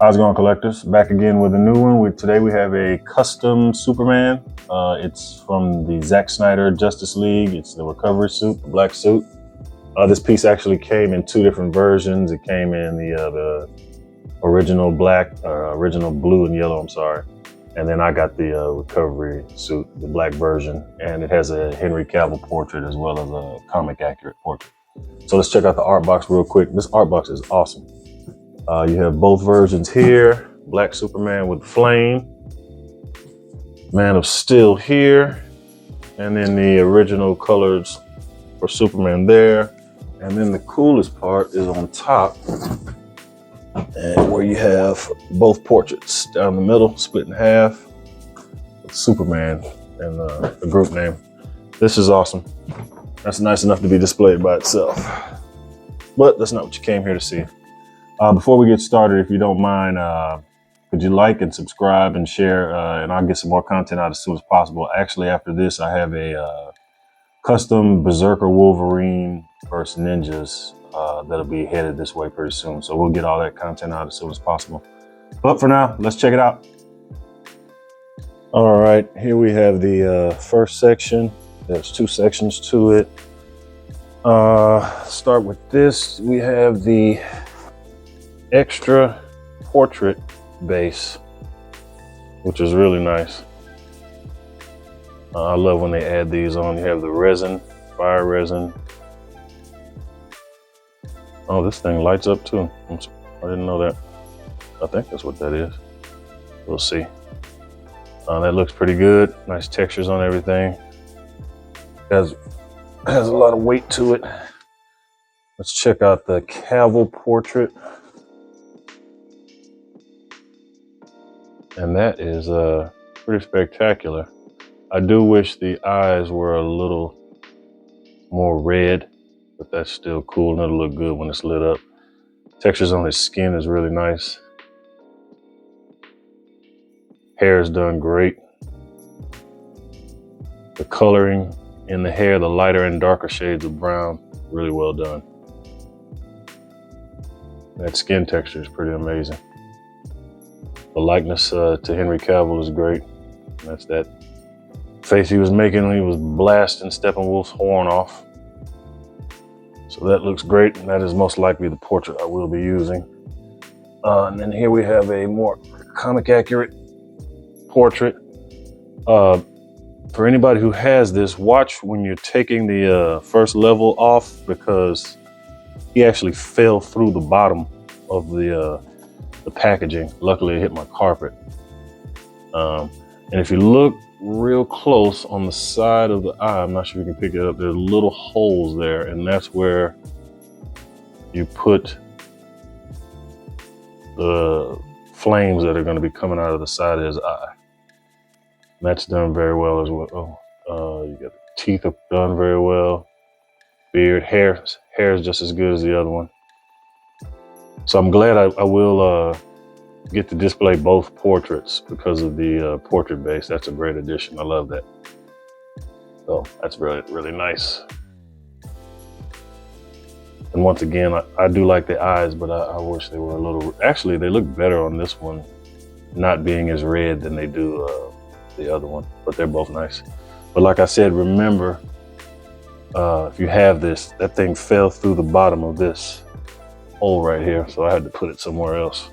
How's it going, collectors? Back again with a new one. Today we have a custom Superman. It's from the Zack Snyder Justice League. It's the recovery suit, the black suit. This piece actually came in two different versions. It came in the original black, original blue and yellow, I'm sorry. And then I got the recovery suit, the black version. And it has a Henry Cavill portrait as well as a comic accurate portrait. So let's check out the art box real quick. This art box is awesome. You have both versions here. Black Superman with flame. Man of Steel here. And then the original colors for Superman there. And then the coolest part is on top, and where you have both portraits down the middle, split in half, with Superman and the group name. This is awesome. That's nice enough to be displayed by itself. But that's not what you came here to see. Before we get started, if you don't mind, could you like and subscribe and share, and I'll get some more content out as soon as possible. Actually, after this, I have a custom Berserker Wolverine versus Ninjas that'll be headed this way pretty soon. So we'll get all that content out as soon as possible. But for now, let's check it out. All right, here we have the first section. There's two sections to it. Start with this. We have the extra portrait base, which is really nice. I love when they add these on. You have the resin, fire resin. Oh, this thing lights up too. I didn't know that. I think that's what that is. We'll see. That looks pretty good. Nice textures on everything. Has a lot of weight to it. Let's check out the Cavill portrait. And that is pretty spectacular. I do wish the eyes were a little more red, but that's still cool and it'll look good when it's lit up. Textures on his skin is really nice. Hair is done great. The coloring in the hair, the lighter and darker shades of brown, really well done. That skin texture is pretty amazing. The likeness to Henry Cavill is great. That's that face he was making when he was blasting Steppenwolf's horn off. So that looks great, and that is most likely the portrait I will be using. And then here we have a more comic accurate portrait. For anybody who has this, watch when you're taking the first level off, because he actually fell through the bottom of the packaging. Luckily it hit my carpet. And if you look real close on the side of the eye, I'm not sure if you can pick it up, there's little holes there, and that's where you put the flames that are going to be coming out of the side of his eye. And that's done very well as well. You got the teeth are done very well. Beard, hair is just as good as the other one. So I'm glad I will get to display both portraits because of the portrait base. That's a great addition. I love that. So that's really, really nice. And once again, I do like the eyes, but I wish they were a little, actually they look better on this one, not being as red than they do the other one, but they're both nice. But like I said, remember, if you have this, that thing fell through the bottom of this hole right here, so I had to put it somewhere else.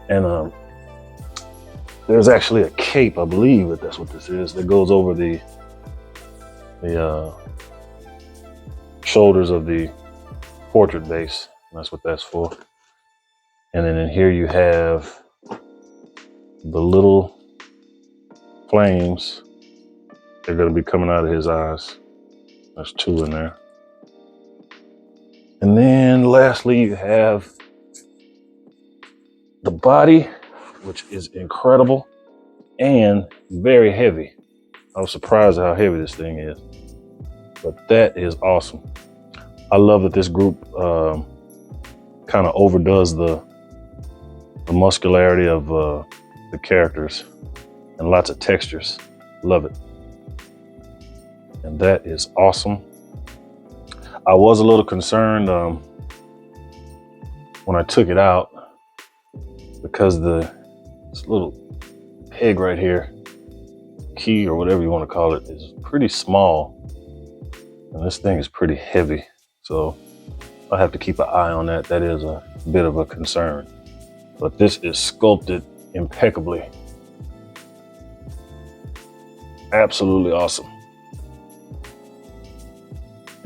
And there's actually a cape, I believe that that's what this is, that goes over the shoulders of the portrait base. And that's what that's for. And then in here you have the little flames. They're going to be coming out of his eyes. There's two in there. And then lastly, you have the body, which is incredible and very heavy. I was surprised at how heavy this thing is, but that is awesome. I love that this group kind of overdoes the muscularity of the characters and lots of textures. Love it. And that is awesome. I was a little concerned when I took it out because this little peg right here, key or whatever you want to call it, is pretty small. And this thing is pretty heavy. So I have to keep an eye on that. That is a bit of a concern. But this is sculpted impeccably. Absolutely awesome.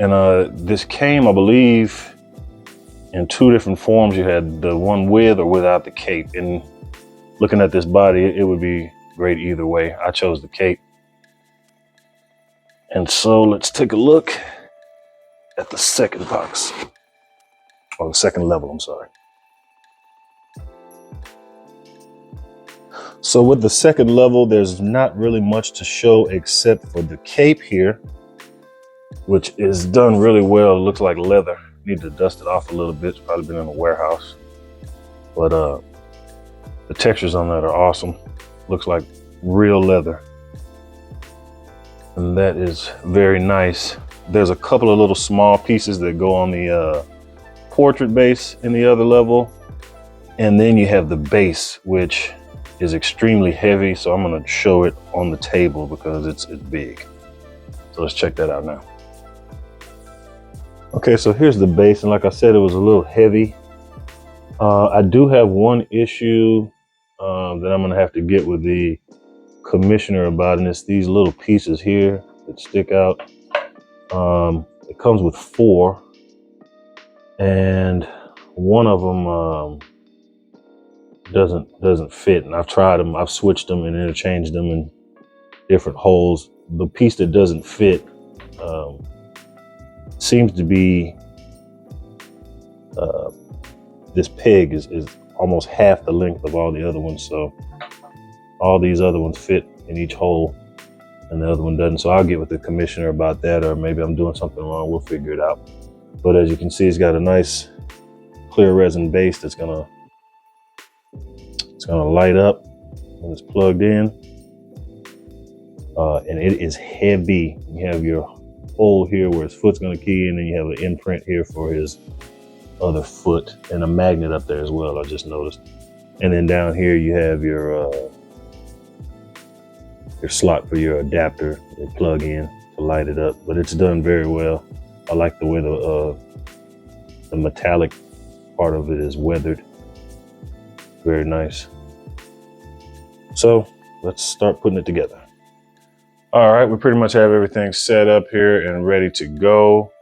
And this came, I believe, in 2 different forms. You had the one with or without the cape. And looking at this body, it would be great either way. I chose the cape. And so let's take a look at the second box, or the second level, I'm sorry. So with the second level, there's not really much to show except for the cape here, which is done really well. It looks like leather. Need to dust it off a little bit. It's probably been in a warehouse. But the textures on that are awesome. Looks like real leather. And that is very nice. There's a couple of little small pieces that go on the portrait base in the other level. And then you have the base, which is extremely heavy. So I'm gonna show it on the table because it's big. So let's check that out now. Okay, so here's the base. And like I said, it was a little heavy. I do have one issue that I'm gonna have to get with the commissioner about, and it's these little pieces here that stick out. It comes with 4, and one of them doesn't fit. And I've tried them. I've switched them and interchanged them in different holes. The piece that doesn't fit seems to be this peg is almost half the length of all the other ones. So all these other ones fit in each hole and the other one doesn't. So I'll get with the commissioner about that, or maybe I'm doing something wrong. We'll figure it out. But as you can see, it's got a nice clear resin base that's gonna light up when it's plugged in. And it is heavy. You have your hole here where his foot's gonna key, and then you have an imprint here for his other foot, and a magnet up there as well, I just noticed. And then down here you have your slot for your adapter to plug in to light it up. But it's done very well. I like the way the metallic part of it is weathered. Very nice. So let's start putting it together. All right, we pretty much have everything set up here and ready to go.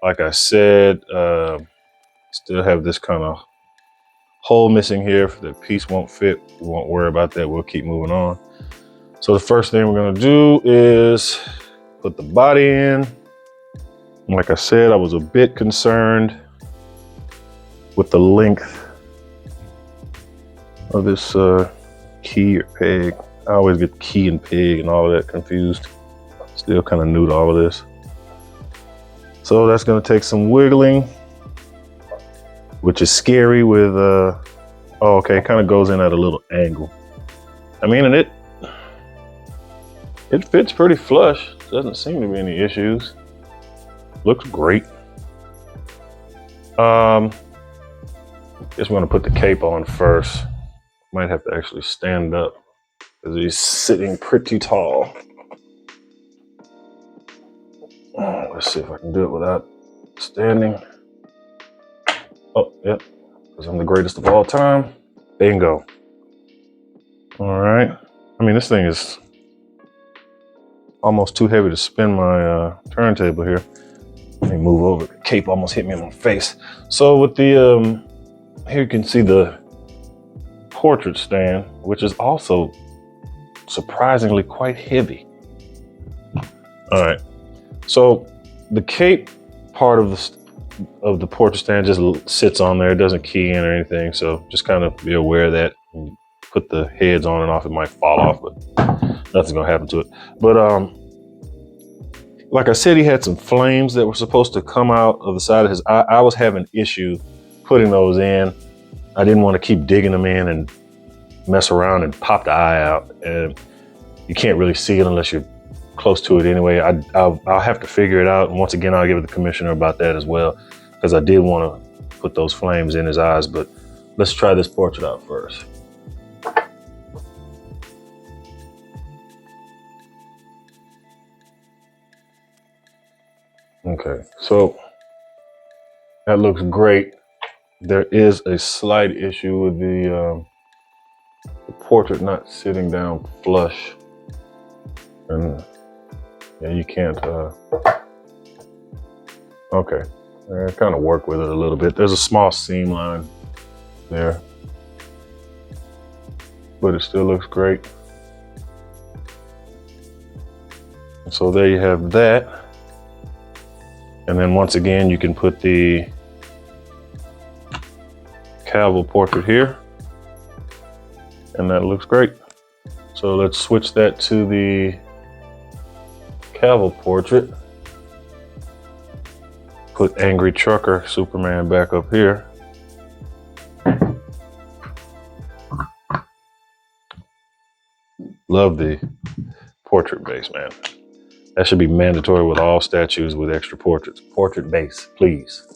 Like I said, still have this kind of hole missing here. The piece won't fit. We won't worry about that. We'll keep moving on. So the first thing we're gonna do is put the body in. And like I said, I was a bit concerned with the length of this key or peg. I always get key and peg and all of that confused. Still kind of new to all of this. So that's gonna take some wiggling, which is scary with, oh, okay, it kind of goes in at a little angle. I mean, and it fits pretty flush. Doesn't seem to be any issues. Looks great. Guess we're gonna put the cape on first. Might have to actually stand up because he's sitting pretty tall. Let's see if I can do it without standing. Oh, yep, because I'm the greatest of all time. Bingo. All right. I mean, this thing is almost too heavy to spin my turntable here. Let me move over. The cape almost hit me in my face. So with the, here you can see the portrait stand, which is also surprisingly quite heavy. All right. So the cape part of the portrait stand just sits on there. It doesn't key in or anything. So just kind of be aware of that. When you put the heads on and off, it might fall off, but nothing's gonna happen to it. But like I said, he had some flames that were supposed to come out of the side of his eye. I was having issue putting those in. I didn't want to keep digging them in and mess around and pop the eye out. And you can't really see it unless you're close to it anyway. I'll have to figure it out. And once again, I'll give it the commissioner about that as well, because I did want to put those flames in his eyes. But let's try this portrait out first. Okay, so that looks great. There is a slight issue with the portrait not sitting down flush, and yeah, you can't. Okay, I kind of work with it a little bit. There's a small seam line there, but it still looks great. So there you have that. And then once again, you can put the Cavill portrait here, and that looks great. So let's switch that to the Cavill portrait. Put Angry Trucker Superman back up here. Love the portrait base, man. That should be mandatory with all statues with extra portraits. Portrait base, please.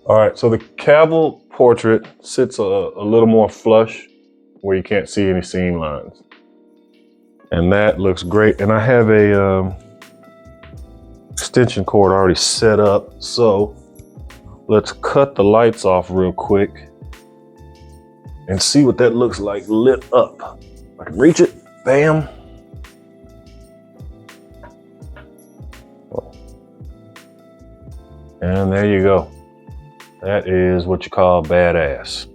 All right, so the Cavill portrait sits a little more flush where you can't see any seam lines. And that looks great. And I have a extension cord already set up. So let's cut the lights off real quick and see what that looks like lit up. If I can reach it, bam. And there you go. That is what you call badass.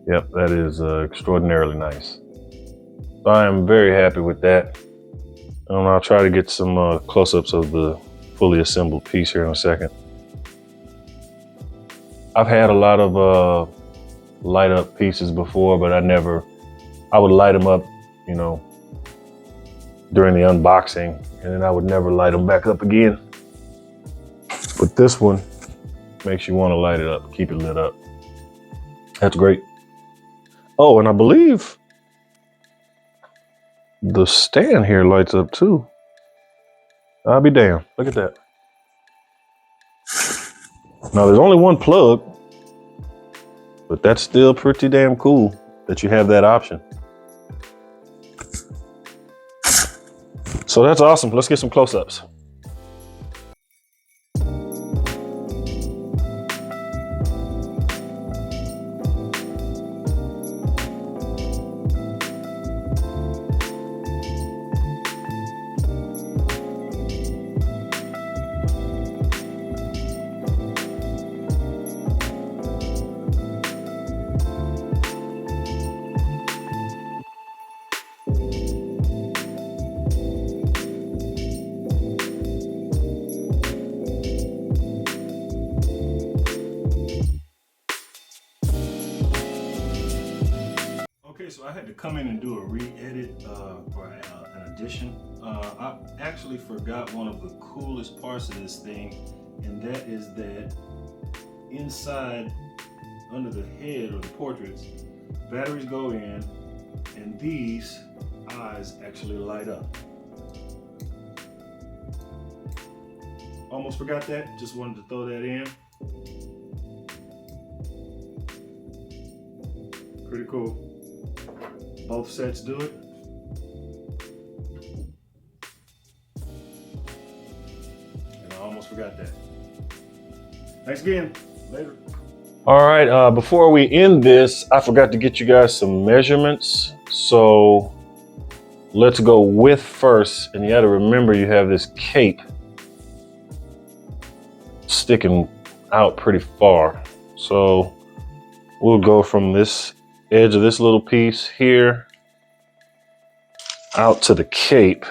Yep, that is extraordinarily nice. So I am very happy with that. And I'll try to get some close-ups of the fully assembled piece here in a second. I've had a lot of light up pieces before, but I would light them up, you know, during the unboxing, and then I would never light them back up again. But this one makes you want to light it up, keep it lit up. That's great. Oh, and I believe the stand here lights up too. I'll be damned. Look at that. Now there's only one plug, but that's still pretty damn cool that you have that option. So that's awesome. Let's get some close-ups. Okay, so I had to come in and do a re-edit or an addition. I actually forgot one of the coolest parts of this thing, and that is that inside, under the head of the portraits, batteries go in, and these eyes actually light up. Almost forgot that, just wanted to throw that in. Pretty cool. Both sets do it. And I almost forgot that. Thanks again. Later. All right, before we end this, I forgot to get you guys some measurements. So let's go width first. And you got to remember you have this cape sticking out pretty far. So we'll go from this edge of this little piece here out to the cape,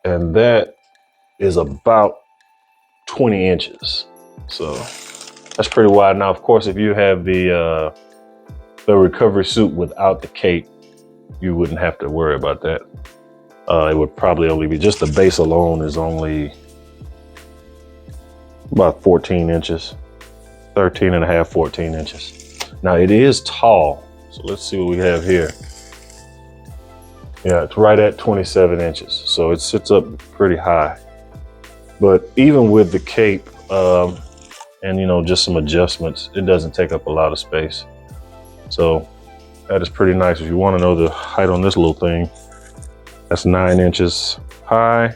and that is about 20 inches. So that's pretty wide. Now, of course, if you have the recovery suit without the cape, you wouldn't have to worry about that. It would probably only be, just the base alone is only about 14 inches, 13 and a half, 14 inches. Now it is tall, so let's see what we have here. Yeah, it's right at 27 inches, so it sits up pretty high. But even with the cape and you know, just some adjustments, it doesn't take up a lot of space. So that is pretty nice. If you want to know the height on this little thing, That's 9 inches high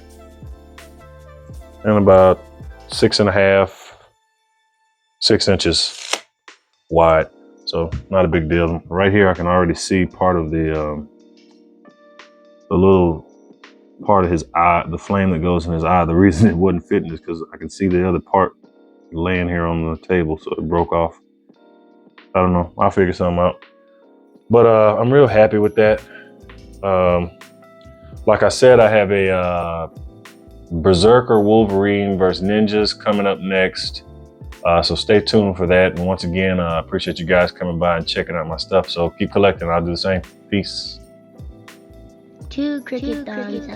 and about 6.5, 6 inches wide. So not a big deal. Right here, I can already see part of the little part of his eye, the flame that goes in his eye. The reason it wasn't fitting is because I can see the other part laying here on the table, so it broke off. I don't know. I'll figure something out. But I'm real happy with that. Like I said, I have a Berserker Wolverine versus Ninjas coming up next. So stay tuned for that. And once again, I appreciate you guys coming by and checking out my stuff. So keep collecting. I'll do the same. Peace. Two cricket dogs.